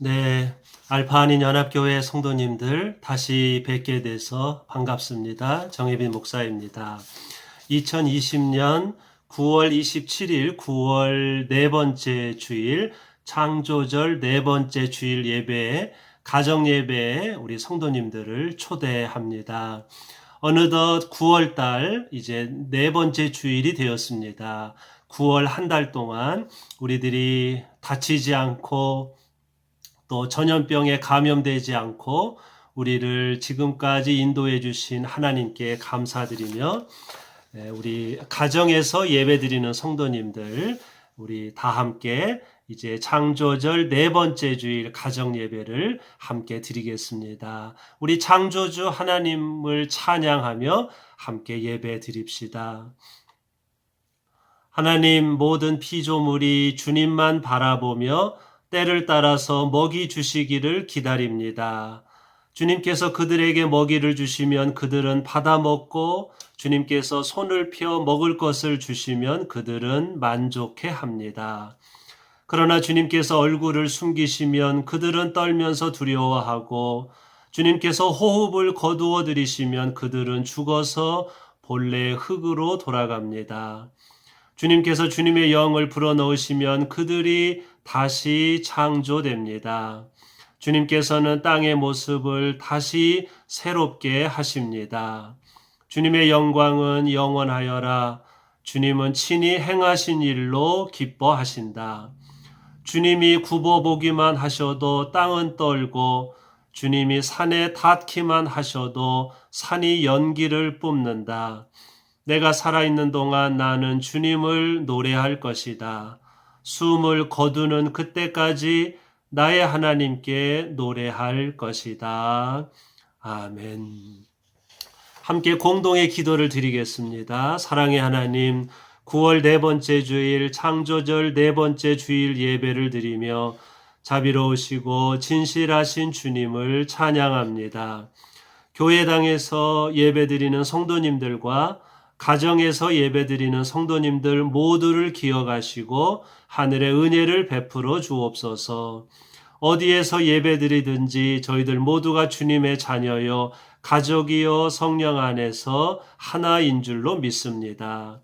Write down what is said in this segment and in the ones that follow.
네, 알파 한인 연합교회 성도님들 다시 뵙게 돼서 반갑습니다. 정혜빈 목사입니다. 2020년 9월 27일 9월 네 번째 주일 창조절 네 번째 주일 예배에 가정 예배에 우리 성도님들을 초대합니다. 어느덧 9월 달 이제 네 번째 주일이 되었습니다. 9월 한 달 동안 우리들이 다치지 않고 또 전염병에 감염되지 않고 우리를 지금까지 인도해 주신 하나님께 감사드리며 우리 가정에서 예배드리는 성도님들 우리 다 함께 이제 창조절 네 번째 주일 가정 예배를 함께 드리겠습니다. 우리 창조주 하나님을 찬양하며 함께 예배 드립시다. 하나님, 모든 피조물이 주님만 바라보며 때를 따라서 먹이 주시기를 기다립니다. 주님께서 그들에게 먹이를 주시면 그들은 받아 먹고 주님께서 손을 펴 먹을 것을 주시면 그들은 만족해 합니다. 그러나 주님께서 얼굴을 숨기시면 그들은 떨면서 두려워하고 주님께서 호흡을 거두어 들이시면 그들은 죽어서 본래 흙으로 돌아갑니다. 주님께서 주님의 영을 불어넣으시면 그들이 다시 창조됩니다. 주님께서는 땅의 모습을 다시 새롭게 하십니다. 주님의 영광은 영원하여라. 주님은 친히 행하신 일로 기뻐하신다. 주님이 굽어보기만 하셔도 땅은 떨고 주님이 산에 닿기만 하셔도 산이 연기를 뿜는다. 내가 살아있는 동안 나는 주님을 노래할 것이다. 숨을 거두는 그때까지 나의 하나님께 노래할 것이다. 아멘. 함께 공동의 기도를 드리겠습니다. 사랑의 하나님, 9월 네 번째 주일 창조절 네 번째 주일 예배를 드리며 자비로우시고 진실하신 주님을 찬양합니다. 교회당에서 예배드리는 성도님들과 가정에서 예배드리는 성도님들 모두를 기억하시고 하늘의 은혜를 베풀어 주옵소서. 어디에서 예배드리든지 저희들 모두가 주님의 자녀요 가족이요 성령 안에서 하나인 줄로 믿습니다.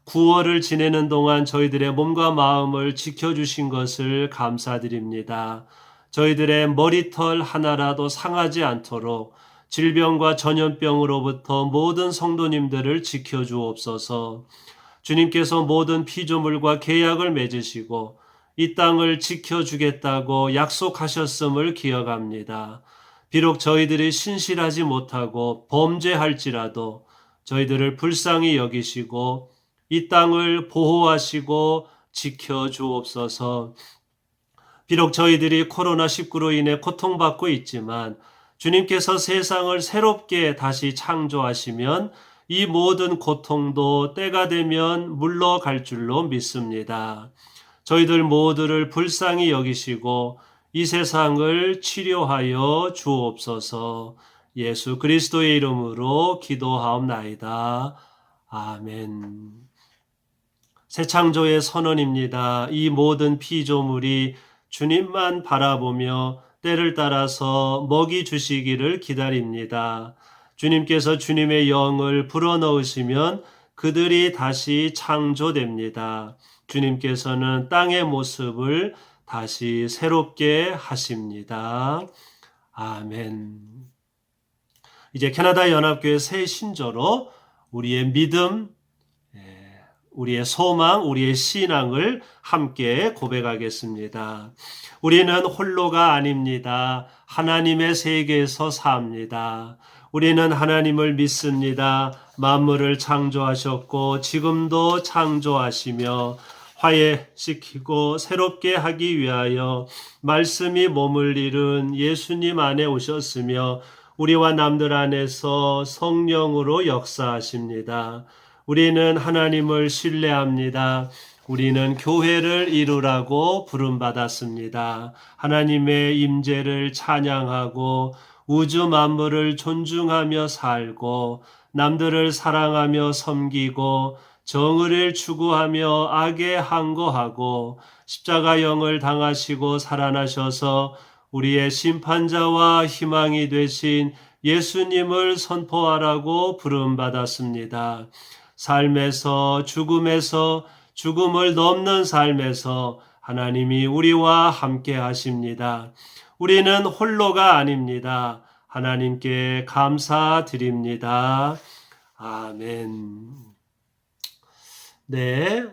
9월을 지내는 동안 저희들의 몸과 마음을 지켜주신 것을 감사드립니다. 저희들의 머리털 하나라도 상하지 않도록 질병과 전염병으로부터 모든 성도님들을 지켜주옵소서. 주님께서 모든 피조물과 계약을 맺으시고 이 땅을 지켜주겠다고 약속하셨음을 기억합니다. 비록 저희들이 신실하지 못하고 범죄할지라도 저희들을 불쌍히 여기시고 이 땅을 보호하시고 지켜주옵소서. 비록 저희들이 코로나19로 인해 고통받고 있지만 주님께서 세상을 새롭게 다시 창조하시면 이 모든 고통도 때가 되면 물러갈 줄로 믿습니다. 저희들 모두를 불쌍히 여기시고 이 세상을 치료하여 주옵소서. 예수 그리스도의 이름으로 기도하옵나이다. 아멘. 새 창조의 선언입니다. 이 모든 피조물이 주님만 바라보며 때를 따라서 먹이 주시기를 기다립니다. 주님께서 주님의 영을 불어넣으시면 그들이 다시 창조됩니다. 주님께서는 땅의 모습을 다시 새롭게 하십니다. 아멘. 이제 캐나다 연합교회 새 신조로 우리의 믿음, 우리의 소망, 우리의 신앙을 함께 고백하겠습니다. 우리는 홀로가 아닙니다. 하나님의 세계에서 삽니다. 우리는 하나님을 믿습니다. 만물을 창조하셨고 지금도 창조하시며 화해시키고 새롭게 하기 위하여 말씀이 몸을 이룬 예수님 안에 오셨으며 우리와 남들 안에서 성령으로 역사하십니다. 우리는 하나님을 신뢰합니다. 우리는 교회를 이루라고 부름받았습니다. 하나님의 임재를 찬양하고 우주 만물을 존중하며 살고 남들을 사랑하며 섬기고 정의를 추구하며 악에 항거하고 십자가형을 당하시고 살아나셔서 우리의 심판자와 희망이 되신 예수님을 선포하라고 부름받았습니다. 삶에서 죽음에서 죽음을 넘는 삶에서 하나님이 우리와 함께 하십니다. 우리는 홀로가 아닙니다. 하나님께 감사드립니다. 아멘. 네,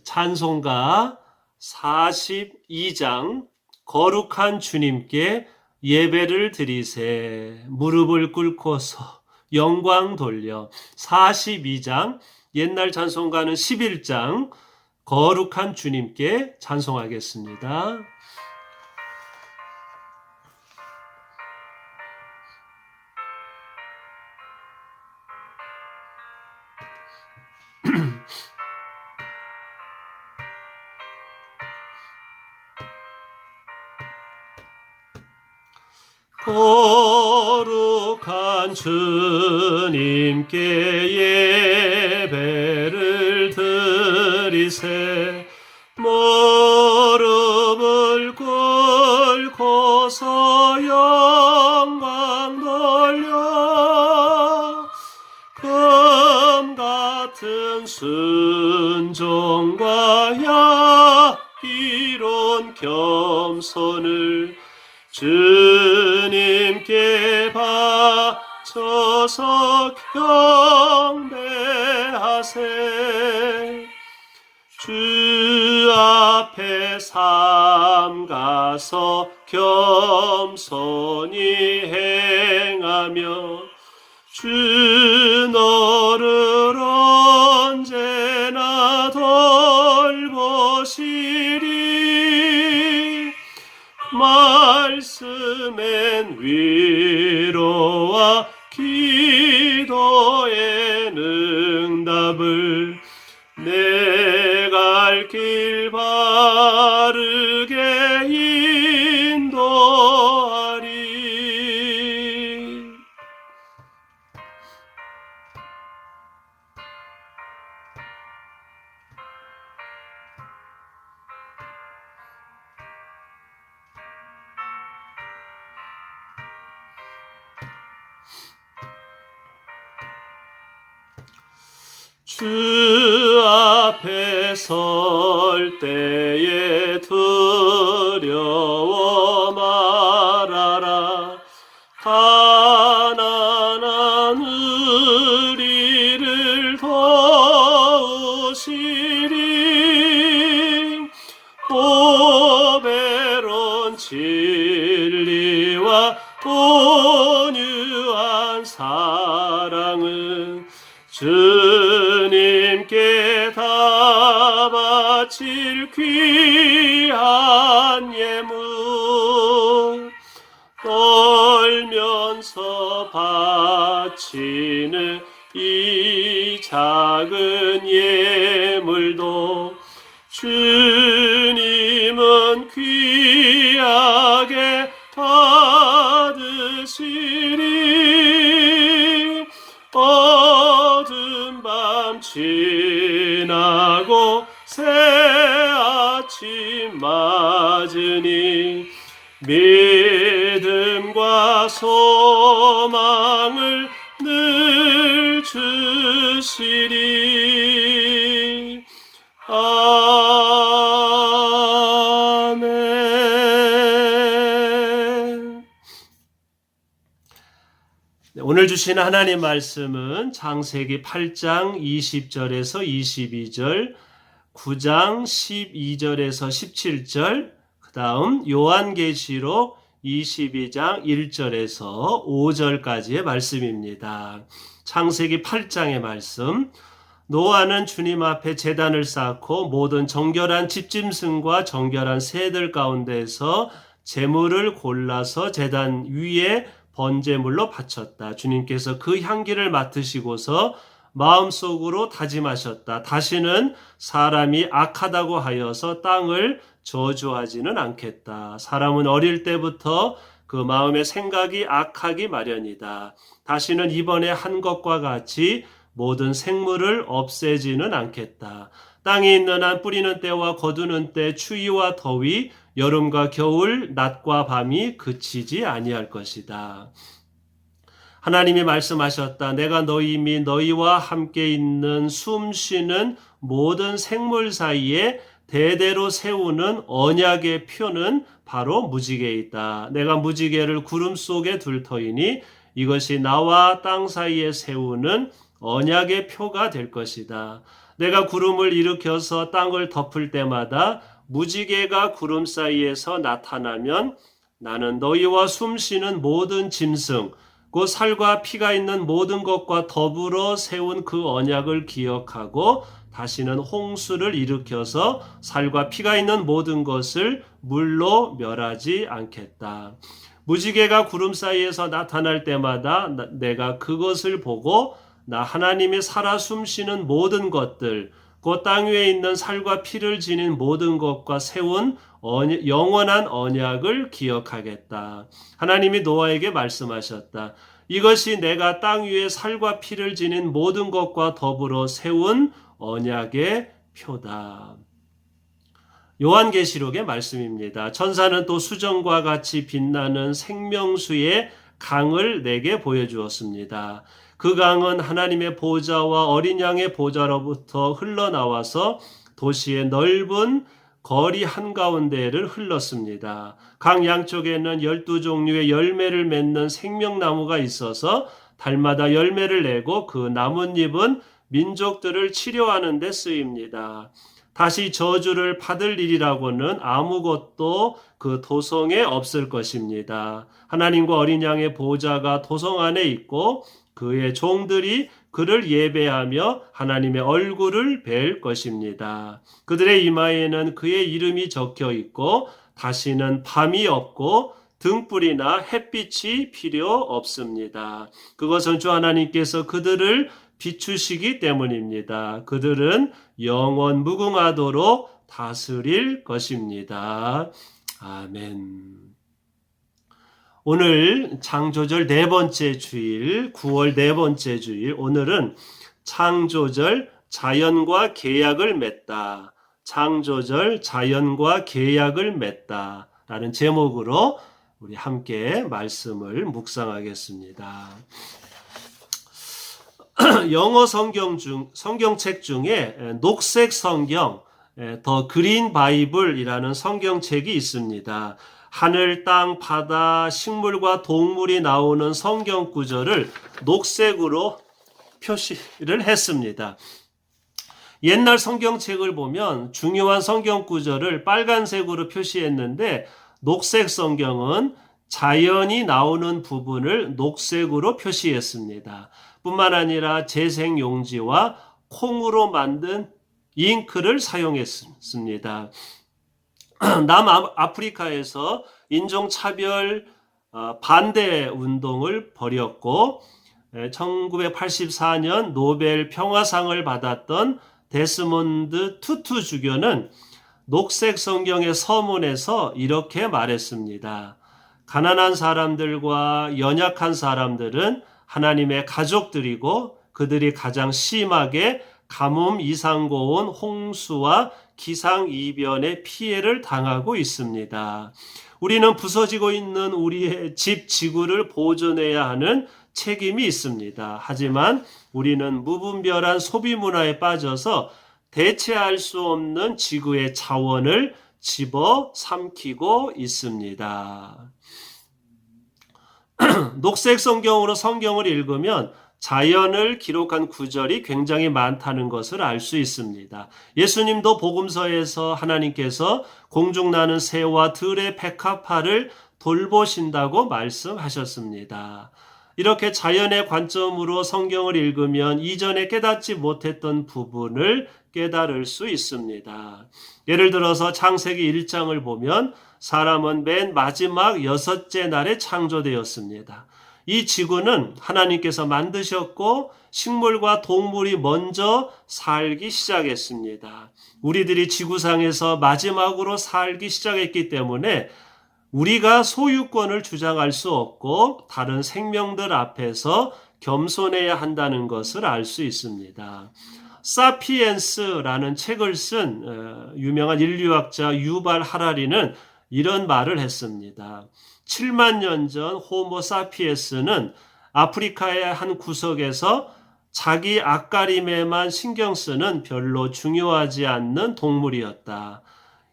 찬송가 42장 거룩한 주님께 예배를 드리세 무릎을 꿇고서 영광 돌려 42장 옛날 찬송가는 11장 거룩한 주님께 찬송하겠습니다. 거룩한 주님께 예배를 드리세 무릎을 꿇고서 영광 돌려 금같은 순종과 향기로운 겸손을 주님께 바쳐서 경배하세 주 앞에 삼가서 겸손히 행하며 주 너를 언제나 돌보시리 말씀엔 위로와 기도엔 응답을 내 갈 길 바르게 인도하리. 주 앞에 설 때에 두려워 말아라. 가난한 우리를 도우시리. 보배로운 진리와 온유한 사랑은 주님께 다 바칠 귀한 예물 떨면서 바치는 이 작은 예물도 주님은 귀하게 받으시리. 어두운 밤 지나고 새 아침 맞으니 믿음과 소망을 늘 주시리. 아멘. 오늘 주신 하나님 말씀은 창세기 8장 20절에서 22절, 9장 12절에서 17절, 그 다음 요한계시록 22장 1절에서 5절까지의 말씀입니다. 창세기 8장의 말씀. 노아는 주님 앞에 제단을 쌓고 모든 정결한 집짐승과 정결한 새들 가운데서 제물을 골라서 제단 위에 번제물로 바쳤다. 주님께서 그 향기를 맡으시고서 마음속으로 다짐하셨다. 다시는 사람이 악하다고 하여서 땅을 저주하지는 않겠다. 사람은 어릴 때부터 그 마음의 생각이 악하기 마련이다. 다시는 이번에 한 것과 같이 모든 생물을 없애지는 않겠다. 땅에 있는 한 뿌리는 때와 거두는 때, 추위와 더위, 여름과 겨울, 낮과 밤이 그치지 아니할 것이다. 하나님이 말씀하셨다. 내가 너희 및 너희와 함께 있는 숨쉬는 모든 생물 사이에 대대로 세우는 언약의 표는 바로 무지개에 있다. 내가 무지개를 구름 속에 둘 터이니 이것이 나와 땅 사이에 세우는 언약의 표가 될 것이다. 내가 구름을 일으켜서 땅을 덮을 때마다 무지개가 구름 사이에서 나타나면 나는 너희와 숨쉬는 모든 짐승 곧 살과 피가 있는 모든 것과 더불어 세운 그 언약을 기억하고 다시는 홍수를 일으켜서 살과 피가 있는 모든 것을 물로 멸하지 않겠다. 무지개가 구름 사이에서 나타날 때마다 내가 그것을 보고 나 하나님이 살아 숨쉬는 모든 것들 곧 땅 위에 있는 살과 피를 지닌 모든 것과 세운 영원한 언약을 기억하겠다. 하나님이 노아에게 말씀하셨다. 이것이 내가 땅 위에 살과 피를 지닌 모든 것과 더불어 세운 언약의 표다. 요한계시록의 말씀입니다. 천사는 또 수정과 같이 빛나는 생명수의 강을 내게 보여주었습니다. 그 강은 하나님의 보좌와 어린 양의 보좌로부터 흘러나와서 도시의 넓은 거리 한가운데를 흘렀습니다. 강 양쪽에는 12종류의 열매를 맺는 생명나무가 있어서 달마다 열매를 내고 그 나뭇잎은 민족들을 치료하는 데 쓰입니다. 다시 저주를 받을 일이라고는 아무것도 그 도성에 없을 것입니다. 하나님과 어린 양의 보좌가 도성 안에 있고 그의 종들이 그를 예배하며 하나님의 얼굴을 뵐 것입니다. 그들의 이마에는 그의 이름이 적혀 있고 다시는 밤이 없고 등불이나 햇빛이 필요 없습니다. 그것은 주 하나님께서 그들을 비추시기 때문입니다. 그들은 영원 무궁하도록 다스릴 것입니다. 아멘. 오늘 창조절 네 번째 주일, 9월 네 번째 주일, 오늘은 창조절 자연과 계약을 맺다. 창조절 자연과 계약을 맺다. 라는 제목으로 우리 함께 말씀을 묵상하겠습니다. 영어 성경책 중에 녹색 성경, 더 그린 바이블이라는 성경책이 있습니다. 하늘, 땅, 바다, 식물과 동물이 나오는 성경 구절을 녹색으로 표시를 했습니다. 옛날 성경책을 보면 중요한 성경 구절을 빨간색으로 표시했는데 녹색 성경은 자연이 나오는 부분을 녹색으로 표시했습니다. 뿐만 아니라 재생 용지와 콩으로 만든 잉크를 사용했습니다. 남아프리카에서 인종차별 반대 운동을 벌였고 1984년 노벨 평화상을 받았던 데스몬드 투투 주교는 녹색 성경의 서문에서 이렇게 말했습니다. 가난한 사람들과 연약한 사람들은 하나님의 가족들이고 그들이 가장 심하게 가뭄, 이상고온, 홍수와 기상이변의 피해를 당하고 있습니다. 우리는 부서지고 있는 우리의 집, 지구를 보존해야 하는 책임이 있습니다. 하지만 우리는 무분별한 소비 문화에 빠져서 대체할 수 없는 지구의 자원을 집어 삼키고 있습니다. 녹색 성경으로 성경을 읽으면 자연을 기록한 구절이 굉장히 많다는 것을 알 수 있습니다. 예수님도 복음서에서 하나님께서 공중나는 새와 들의 백합화를 돌보신다고 말씀하셨습니다. 이렇게 자연의 관점으로 성경을 읽으면 이전에 깨닫지 못했던 부분을 깨달을 수 있습니다. 예를 들어서 창세기 1장을 보면 사람은 맨 마지막 6째 날에 창조되었습니다. 이 지구는 하나님께서 만드셨고 식물과 동물이 먼저 살기 시작했습니다. 우리들이 지구상에서 마지막으로 살기 시작했기 때문에 우리가 소유권을 주장할 수 없고 다른 생명들 앞에서 겸손해야 한다는 것을 알 수 있습니다. 사피엔스라는 책을 쓴 유명한 인류학자 유발 하라리는 이런 말을 했습니다. 7만 년 전 호모 사피엔스는 아프리카의 한 구석에서 자기 앞가림에만 신경 쓰는 별로 중요하지 않는 동물이었다.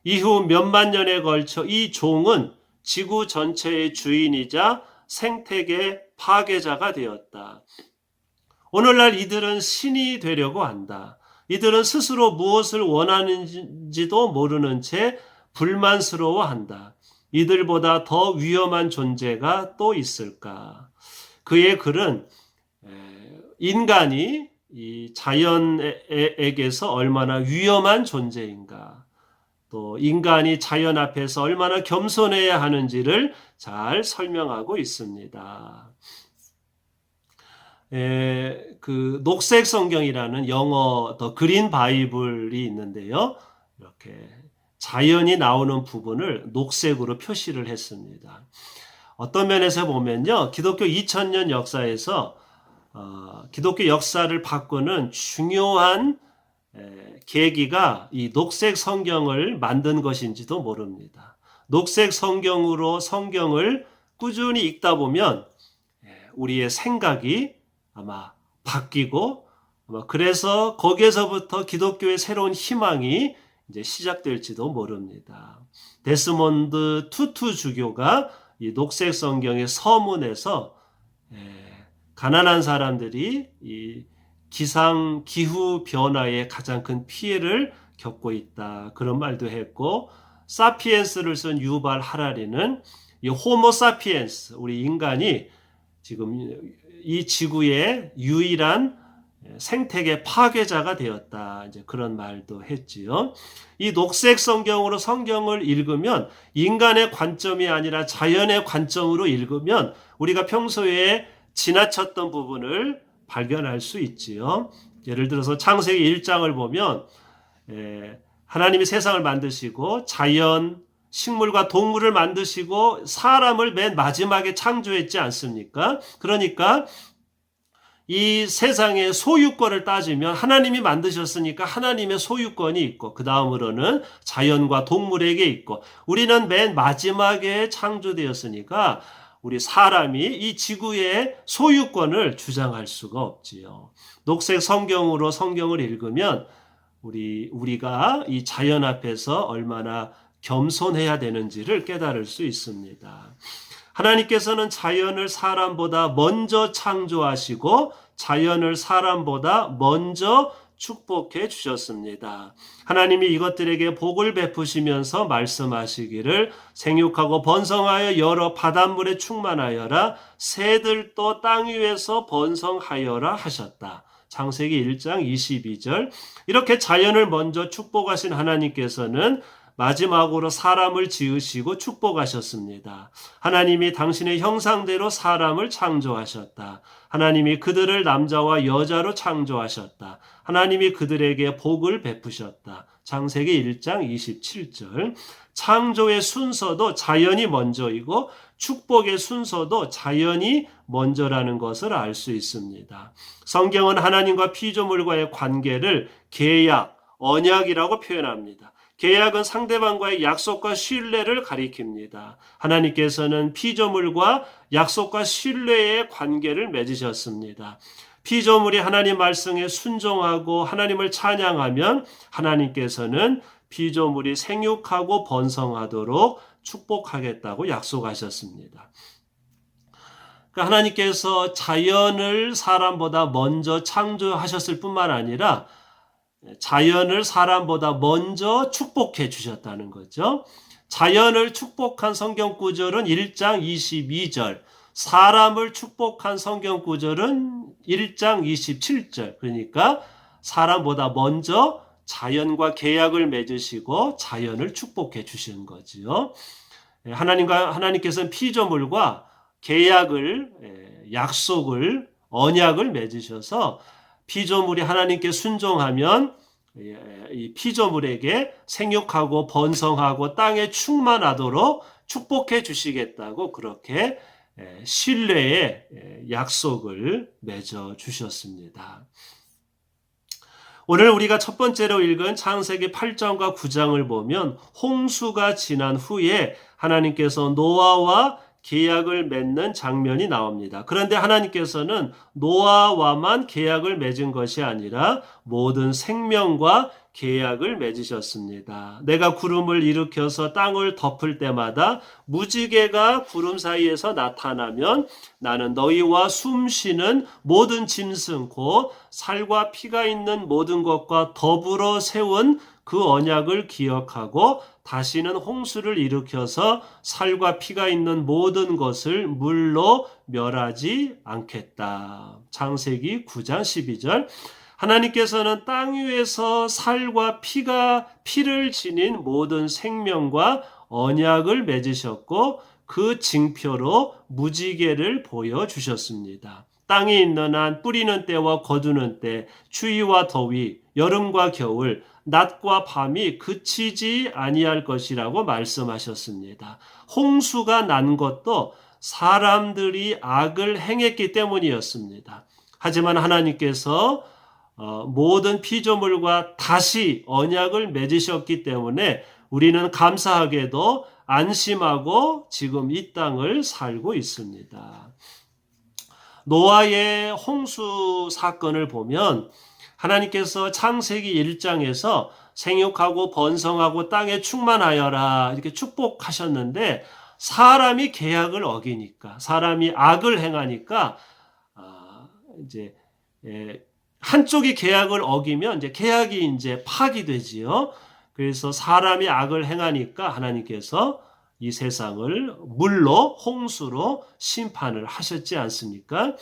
이후 몇만 년에 걸쳐 이 종은 지구 전체의 주인이자 생태계 파괴자가 되었다. 오늘날 이들은 신이 되려고 한다. 이들은 스스로 무엇을 원하는지도 모르는 채 불만스러워한다. 이들보다 더 위험한 존재가 또 있을까? 그의 글은 인간이 이 자연에게서 얼마나 위험한 존재인가, 또 인간이 자연 앞에서 얼마나 겸손해야 하는지를 잘 설명하고 있습니다. 그 녹색 성경이라는 영어 더 그린 바이블이 있는데요. 이렇게 자연이 나오는 부분을 녹색으로 표시를 했습니다. 어떤 면에서 보면요, 기독교 2000년 역사에서 기독교 역사를 바꾸는 중요한 계기가 이 녹색 성경을 만든 것인지도 모릅니다. 녹색 성경으로 성경을 꾸준히 읽다 보면 우리의 생각이 아마 바뀌고, 그래서 거기에서부터 기독교의 새로운 희망이 이제 시작될지도 모릅니다. 데스몬드 투투 주교가 이 녹색 성경의 서문에서 가난한 사람들이 이 기후 변화에 가장 큰 피해를 겪고 있다, 그런 말도 했고, 사피엔스를 쓴 유발 하라리는 이 호모 사피엔스, 우리 인간이 지금 이 지구의 유일한 생태계 파괴자가 되었다, 이제 그런 말도 했지요. 이 녹색 성경으로 성경을 읽으면 인간의 관점이 아니라 자연의 관점으로 읽으면 우리가 평소에 지나쳤던 부분을 발견할 수 있지요. 예를 들어서 창세기 1장을 보면 하나님이 세상을 만드시고 자연, 식물과 동물을 만드시고 사람을 맨 마지막에 창조했지 않습니까? 그러니까 이 세상의 소유권을 따지면 하나님이 만드셨으니까 하나님의 소유권이 있고, 그 다음으로는 자연과 동물에게 있고, 우리는 맨 마지막에 창조되었으니까 우리 사람이 이 지구의 소유권을 주장할 수가 없지요. 녹색 성경으로 성경을 읽으면 우리가 이 자연 앞에서 얼마나 겸손해야 되는지를 깨달을 수 있습니다. 하나님께서는 자연을 사람보다 먼저 창조하시고 자연을 사람보다 먼저 축복해 주셨습니다. 하나님이 이것들에게 복을 베푸시면서 말씀하시기를 생육하고 번성하여 여러 바닷물에 충만하여라, 새들도 땅 위에서 번성하여라 하셨다. 창세기 1장 22절. 이렇게 자연을 먼저 축복하신 하나님께서는 마지막으로 사람을 지으시고 축복하셨습니다. 하나님이 당신의 형상대로 사람을 창조하셨다. 하나님이 그들을 남자와 여자로 창조하셨다. 하나님이 그들에게 복을 베푸셨다. 창세기 1장 27절. 창조의 순서도 자연이 먼저이고 축복의 순서도 자연이 먼저라는 것을 알 수 있습니다. 성경은 하나님과 피조물과의 관계를 계약, 언약이라고 표현합니다. 계약은 상대방과의 약속과 신뢰를 가리킵니다. 하나님께서는 피조물과 약속과 신뢰의 관계를 맺으셨습니다. 피조물이 하나님 말씀에 순종하고 하나님을 찬양하면 하나님께서는 피조물이 생육하고 번성하도록 축복하겠다고 약속하셨습니다. 그러니까 하나님께서 자연을 사람보다 먼저 창조하셨을 뿐만 아니라 자연을 사람보다 먼저 축복해 주셨다는 거죠. 자연을 축복한 성경 구절은 1장 22절, 사람을 축복한 성경 구절은 1장 27절. 그러니까 사람보다 먼저 자연과 계약을 맺으시고 자연을 축복해 주신 거지요. 하나님께서는 피조물과 계약을, 약속을, 언약을 맺으셔서 피조물이 하나님께 순종하면 이 피조물에게 생육하고 번성하고 땅에 충만하도록 축복해 주시겠다고 그렇게 신뢰의 약속을 맺어 주셨습니다. 오늘 우리가 첫 번째로 읽은 창세기 8장과 9장을 보면 홍수가 지난 후에 하나님께서 노아와 계약을 맺는 장면이 나옵니다. 그런데 하나님께서는 노아와만 계약을 맺은 것이 아니라 모든 생명과 계약을 맺으셨습니다. 내가 구름을 일으켜서 땅을 덮을 때마다 무지개가 구름 사이에서 나타나면 나는 너희와 숨쉬는 모든 짐승 곧 살과 피가 있는 모든 것과 더불어 세운 그 언약을 기억하고 다시는 홍수를 일으켜서 살과 피가 있는 모든 것을 물로 멸하지 않겠다. 창세기 9장 12절. 하나님께서는 땅 위에서 살과 피를 지닌 모든 생명과 언약을 맺으셨고 그 징표로 무지개를 보여주셨습니다. 땅에 있는 한 뿌리는 때와 거두는 때, 추위와 더위, 여름과 겨울, 낮과 밤이 그치지 아니할 것이라고 말씀하셨습니다. 홍수가 난 것도 사람들이 악을 행했기 때문이었습니다. 하지만 하나님께서 모든 피조물과 다시 언약을 맺으셨기 때문에 우리는 감사하게도 안심하고 지금 이 땅을 살고 있습니다. 노아의 홍수 사건을 보면 하나님께서 창세기 1장에서 생육하고 번성하고 땅에 충만하여라 이렇게 축복하셨는데 사람이 계약을 어기니까 사람이 악을 행하니까 이제 한쪽이 계약을 어기면 이제 계약이 이제 파기되지요. 그래서 사람이 악을 행하니까 하나님께서 이 세상을 물로 홍수로 심판을 하셨지 않습니까?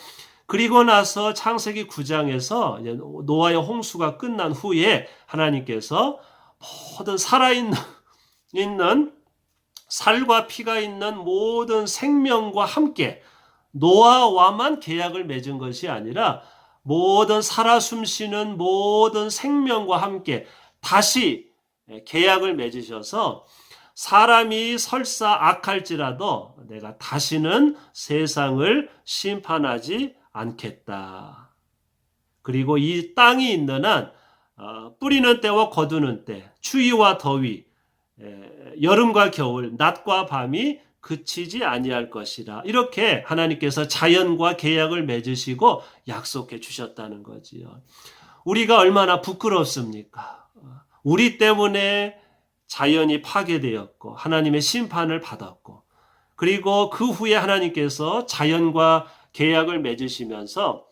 그리고 나서 창세기 9장에서 이제 노아의 홍수가 끝난 후에 하나님께서 모든 살아있는 살과 피가 있는 모든 생명과 함께 노아와만 계약을 맺은 것이 아니라 모든 살아 숨쉬는 모든 생명과 함께 다시 계약을 맺으셔서 사람이 설사 악할지라도 내가 다시는 세상을 심판하지 않겠다. 그리고 이 땅이 있는 한 뿌리는 때와 거두는 때, 추위와 더위, 여름과 겨울, 낮과 밤이 그치지 아니할 것이라. 이렇게 하나님께서 자연과 계약을 맺으시고 약속해 주셨다는 거지요. 우리가 얼마나 부끄럽습니까? 우리 때문에 자연이 파괴되었고 하나님의 심판을 받았고 그리고 그 후에 하나님께서 자연과 계약을 맺으시면서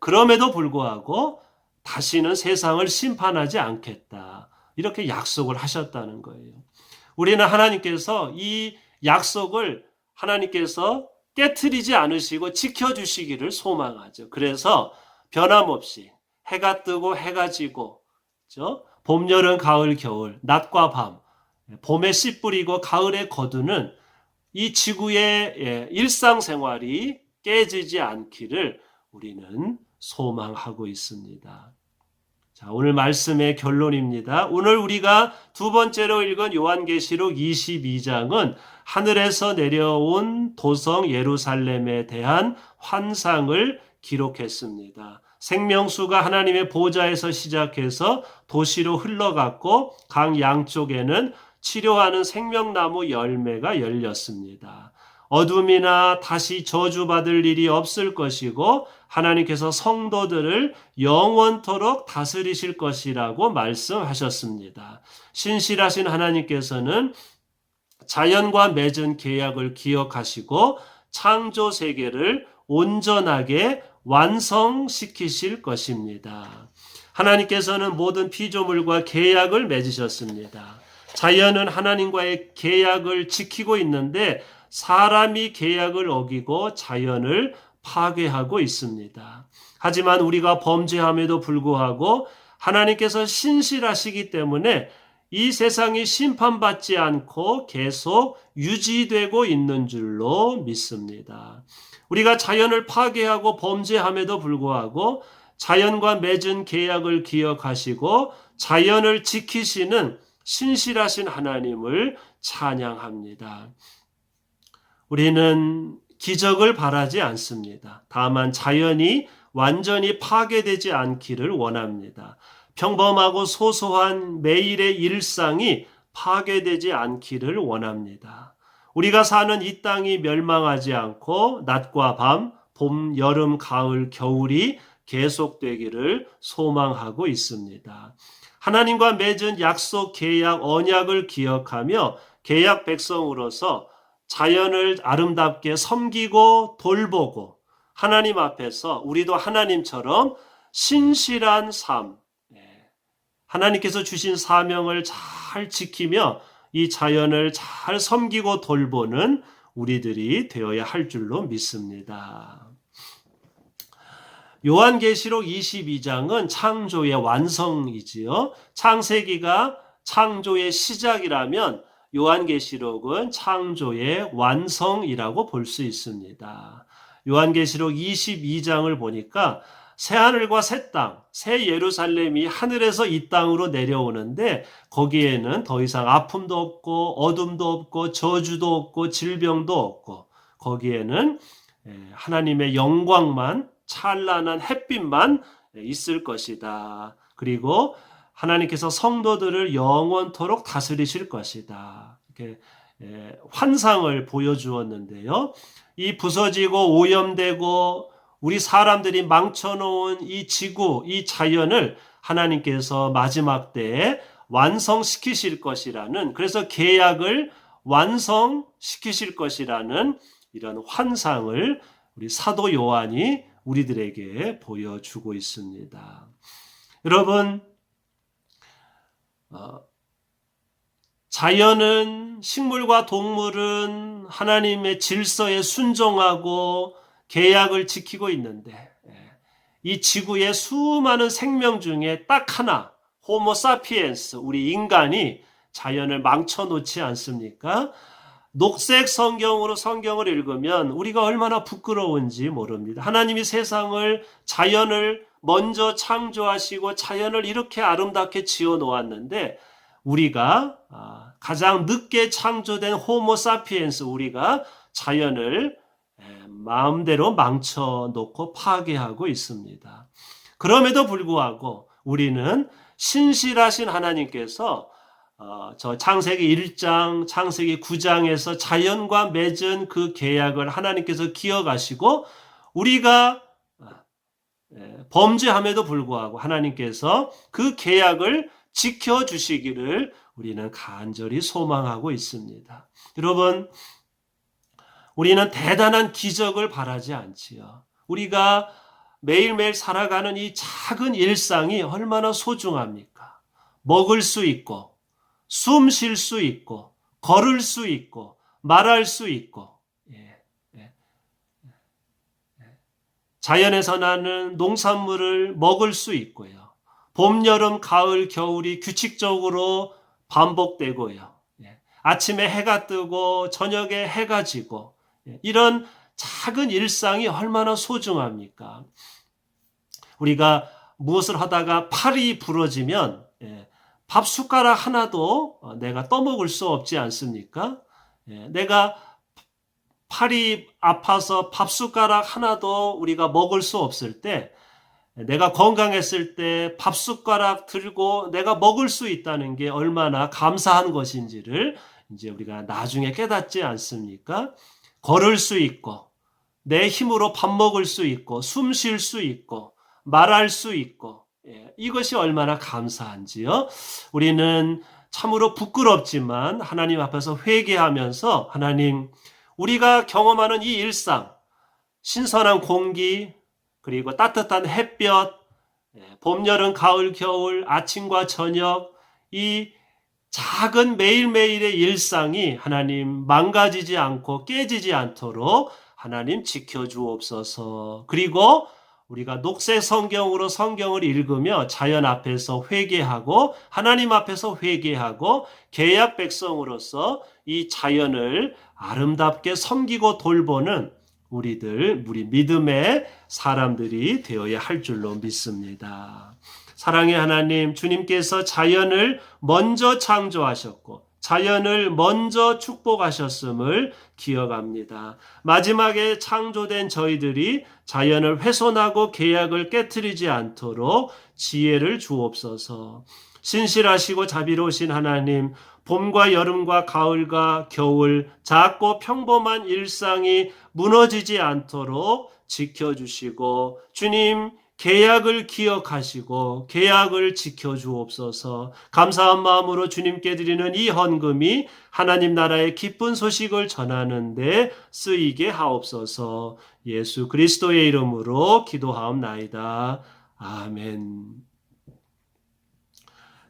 그럼에도 불구하고 다시는 세상을 심판하지 않겠다. 이렇게 약속을 하셨다는 거예요. 우리는 하나님께서 이 약속을 하나님께서 깨트리지 않으시고 지켜주시기를 소망하죠. 그래서 변함없이 해가 뜨고 해가 지고 봄, 여름, 가을, 겨울, 낮과 밤, 봄에 씨 뿌리고 가을에 거두는 이 지구의 일상생활이 깨지지 않기를 우리는 소망하고 있습니다. 자, 오늘 말씀의 결론입니다. 오늘 우리가 두 번째로 읽은 요한계시록 22장은 하늘에서 내려온 도성 예루살렘에 대한 환상을 기록했습니다. 생명수가 하나님의 보좌에서 시작해서 도시로 흘러갔고 강 양쪽에는 치료하는 생명나무 열매가 열렸습니다. 어둠이나 다시 저주받을 일이 없을 것이고 하나님께서 성도들을 영원토록 다스리실 것이라고 말씀하셨습니다. 신실하신 하나님께서는 자연과 맺은 계약을 기억하시고 창조 세계를 온전하게 완성시키실 것입니다. 하나님께서는 모든 피조물과 계약을 맺으셨습니다. 자연은 하나님과의 계약을 지키고 있는데 사람이 계약을 어기고 자연을 파괴하고 있습니다. 하지만 우리가 범죄함에도 불구하고 하나님께서 신실하시기 때문에 이 세상이 심판받지 않고 계속 유지되고 있는 줄로 믿습니다. 우리가 자연을 파괴하고 범죄함에도 불구하고 자연과 맺은 계약을 기억하시고 자연을 지키시는 신실하신 하나님을 찬양합니다. 우리는 기적을 바라지 않습니다. 다만 자연이 완전히 파괴되지 않기를 원합니다. 평범하고 소소한 매일의 일상이 파괴되지 않기를 원합니다. 우리가 사는 이 땅이 멸망하지 않고 낮과 밤, 봄, 여름, 가을, 겨울이 계속되기를 소망하고 있습니다. 하나님과 맺은 약속, 계약, 언약을 기억하며 계약 백성으로서 자연을 아름답게 섬기고 돌보고 하나님 앞에서 우리도 하나님처럼 신실한 삶, 하나님께서 주신 사명을 잘 지키며 이 자연을 잘 섬기고 돌보는 우리들이 되어야 할 줄로 믿습니다. 요한계시록 22장은 창조의 완성이지요. 창세기가 창조의 시작이라면 요한계시록은 창조의 완성이라고 볼 수 있습니다. 요한계시록 22장을 보니까 새하늘과 새 땅, 새 예루살렘이 하늘에서 이 땅으로 내려오는데 거기에는 더 이상 아픔도 없고 어둠도 없고 저주도 없고 질병도 없고 거기에는 하나님의 영광만 찬란한 햇빛만 있을 것이다. 그리고 하나님께서 성도들을 영원토록 다스리실 것이다. 이렇게 환상을 보여주었는데요. 이 부서지고 오염되고 우리 사람들이 망쳐놓은 이 지구, 이 자연을 하나님께서 마지막 때에 완성시키실 것이라는, 그래서 계약을 완성시키실 것이라는 이런 환상을 우리 사도 요한이 우리들에게 보여주고 있습니다. 여러분, 자연은, 식물과 동물은 하나님의 질서에 순종하고 계약을 지키고 있는데 이 지구의 수많은 생명 중에 딱 하나, 호모 사피엔스, 우리 인간이 자연을 망쳐놓지 않습니까? 녹색 성경으로 성경을 읽으면 우리가 얼마나 부끄러운지 모릅니다. 하나님이 세상을, 자연을 먼저 창조하시고 자연을 이렇게 아름답게 지어 놓았는데 우리가 가장 늦게 창조된 호모 사피엔스, 우리가 자연을 마음대로 망쳐놓고 파괴하고 있습니다. 그럼에도 불구하고 우리는 신실하신 하나님께서 저 창세기 1장, 창세기 9장에서 자연과 맺은 그 계약을 하나님께서 기억하시고 우리가 범죄함에도 불구하고 하나님께서 그 계약을 지켜주시기를 우리는 간절히 소망하고 있습니다. 여러분, 우리는 대단한 기적을 바라지 않지요. 우리가 매일매일 살아가는 이 작은 일상이 얼마나 소중합니까? 먹을 수 있고, 숨 쉴 수 있고, 걸을 수 있고, 말할 수 있고, 자연에서 나는 농산물을 먹을 수 있고요. 봄, 여름, 가을, 겨울이 규칙적으로 반복되고요. 아침에 해가 뜨고 저녁에 해가 지고 이런 작은 일상이 얼마나 소중합니까? 우리가 무엇을 하다가 팔이 부러지면 밥 숟가락 하나도 내가 떠먹을 수 없지 않습니까? 내가 팔이 아파서 밥 숟가락 하나도 우리가 먹을 수 없을 때, 내가 건강했을 때 밥 숟가락 들고 내가 먹을 수 있다는 게 얼마나 감사한 것인지를 이제 우리가 나중에 깨닫지 않습니까? 걸을 수 있고, 내 힘으로 밥 먹을 수 있고, 숨 쉴 수 있고, 말할 수 있고, 이것이 얼마나 감사한지요. 우리는 참으로 부끄럽지만 하나님 앞에서 회개하면서 하나님, 우리가 경험하는 이 일상, 신선한 공기, 그리고 따뜻한 햇볕, 봄, 여름, 가을, 겨울, 아침과 저녁, 이 작은 매일매일의 일상이 하나님 망가지지 않고 깨지지 않도록 하나님 지켜주옵소서. 그리고 우리가 녹색 성경으로 성경을 읽으며 자연 앞에서 회개하고 하나님 앞에서 회개하고 계약 백성으로서 이 자연을 아름답게 섬기고 돌보는 우리 믿음의 사람들이 되어야 할 줄로 믿습니다. 사랑의 하나님, 주님께서 자연을 먼저 창조하셨고 자연을 먼저 축복하셨음을 기억합니다. 마지막에 창조된 저희들이 자연을 훼손하고 계약을 깨트리지 않도록 지혜를 주옵소서. 신실하시고 자비로우신 하나님, 봄과 여름과 가을과 겨울, 작고 평범한 일상이 무너지지 않도록 지켜주시고, 주님, 계약을 기억하시고 계약을 지켜주옵소서. 감사한 마음으로 주님께 드리는 이 헌금이 하나님 나라의 기쁜 소식을 전하는 데 쓰이게 하옵소서. 예수 그리스도의 이름으로 기도하옵나이다. 아멘.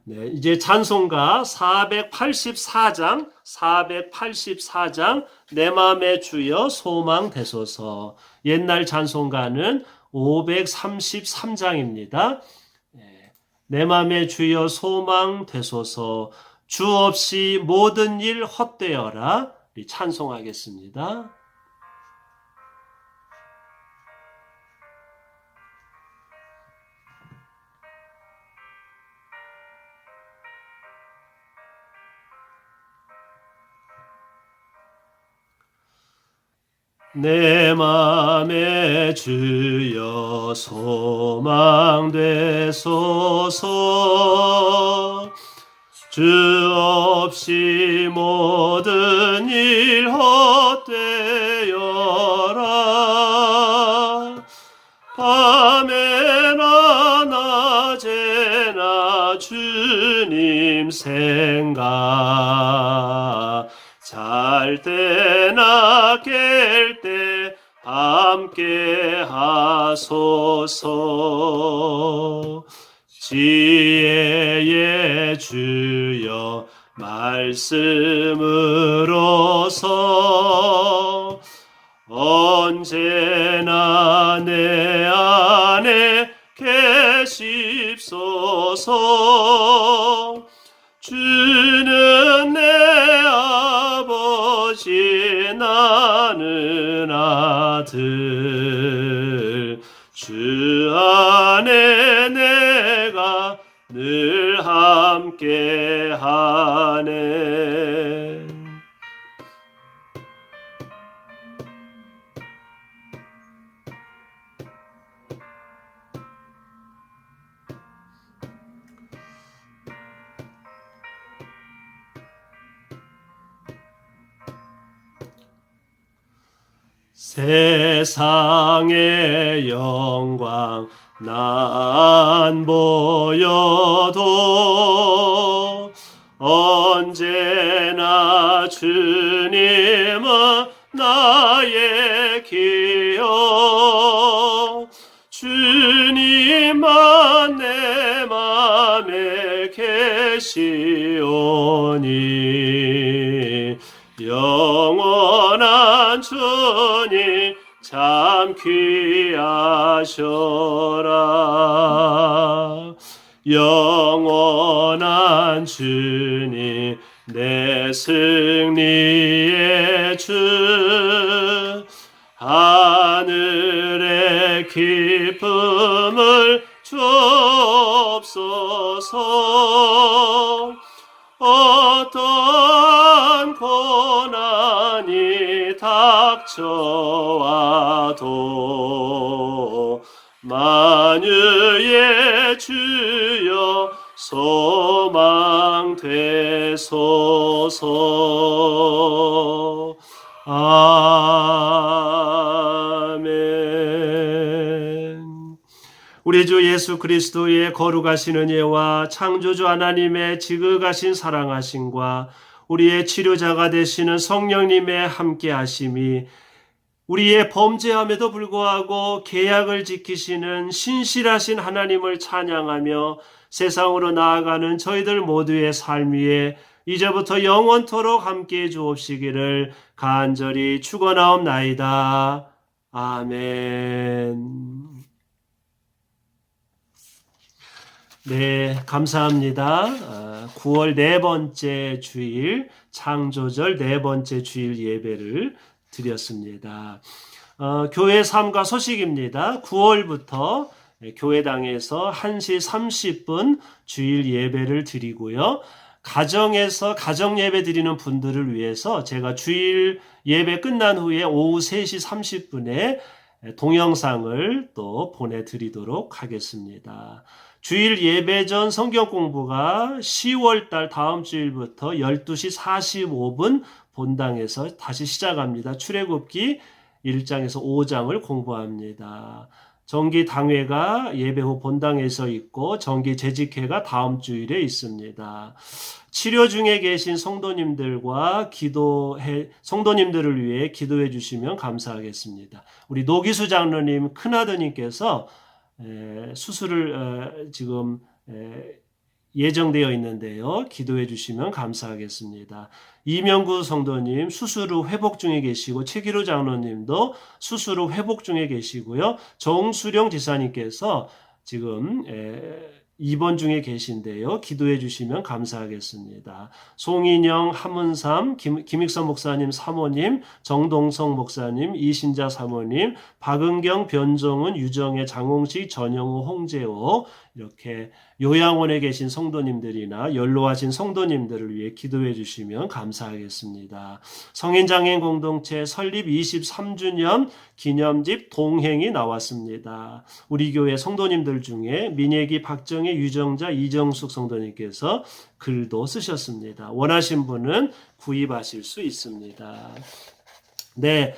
네, 이제 찬송가 484장 내 마음의 주여 소망 되소서. 옛날 찬송가는 533장입니다. 내 맘의 주여 소망 되소서. 주 없이 모든 일 헛되어라. 찬송하겠습니다. 내 맘의 주여 소망 되소서. 주 없이 모든 일 헛되어라. 밤에나 낮에나 주님 생각, 잘 때나 깰 때 함께 하소서. 지혜의 주여 말씀으로서 언제나 내 안에 계십소서. 주는 내 아버지 나는 아들, 주 안에 내가 늘 함께 하네. 세상의 영광 난 보여도 언제나 주님은 나의 기억. 주님만 내 맘에 계시오니 영원한 주님 참 귀하셔라. 영원한 주님 내 승리의 주, 하늘의 기쁨을 주옵소서. 어떠한 고난이 닥쳐와도 만유의 주여 소망 되소서. 아멘. 우리 주 예수 그리스도의 거룩하신 은혜와 창조주 하나님의 지극하신 사랑하심과 우리의 치료자가 되시는 성령님의 함께하심이 우리의 범죄함에도 불구하고 계약을 지키시는 신실하신 하나님을 찬양하며 세상으로 나아가는 저희들 모두의 삶 위에 이제부터 영원토록 함께해 주옵시기를 간절히 축원하옵나이다. 아멘. 네, 감사합니다. 9월 네 번째 주일, 창조절 네 번째 주일 예배를 드렸습니다. 교회 삶과 소식입니다. 9월부터 교회당에서 1시 30분 주일 예배를 드리고요. 가정에서 가정 예배 드리는 분들을 위해서 제가 주일 예배 끝난 후에 오후 3시 30분에 동영상을 또 보내드리도록 하겠습니다. 주일 예배 전 성경 공부가 10월 달 다음 주일부터 12시 45분 본당에서 다시 시작합니다. 출애굽기 1장에서 5장을 공부합니다. 정기 당회가 예배 후 본당에서 있고 정기 재직회가 다음 주일에 있습니다. 치료 중에 계신 성도님들과 성도님들을 위해 기도해 주시면 감사하겠습니다. 우리 노기수 장로님 큰아드님께서 수술을 지금 예정되어 있는데요. 기도해 주시면 감사하겠습니다. 이명구 성도님 수술 후 회복 중에 계시고 최기로 장로님도 수술 후 회복 중에 계시고요. 정수령 지사님께서 지금 입원 중에 계신데요. 기도해 주시면 감사하겠습니다. 송인영, 함은삼, 김익선 목사님 사모님, 정동성 목사님, 이신자 사모님, 박은경, 변정은, 유정혜, 장홍식, 전영우, 홍재호 이렇게 요양원에 계신 성도님들이나 연로하신 성도님들을 위해 기도해 주시면 감사하겠습니다. 성인장애인 공동체 설립 23주년 기념집 동행이 나왔습니다. 우리 교회 성도님들 중에 민예기, 박정혜, 유정자, 이정숙 성도님께서 글도 쓰셨습니다. 원하신 분은 구입하실 수 있습니다. 네,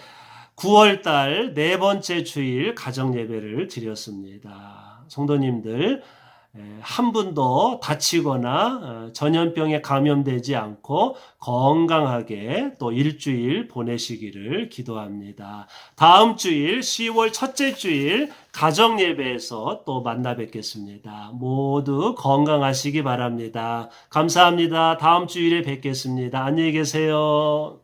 9월달 네 번째 주일 가정예배를 드렸습니다. 성도님들 한 분도 다치거나 전염병에 감염되지 않고 건강하게 또 일주일 보내시기를 기도합니다. 다음 주일 10월 첫째 주일 가정예배에서 또 만나 뵙겠습니다. 모두 건강하시기 바랍니다. 감사합니다. 다음 주일에 뵙겠습니다. 안녕히 계세요.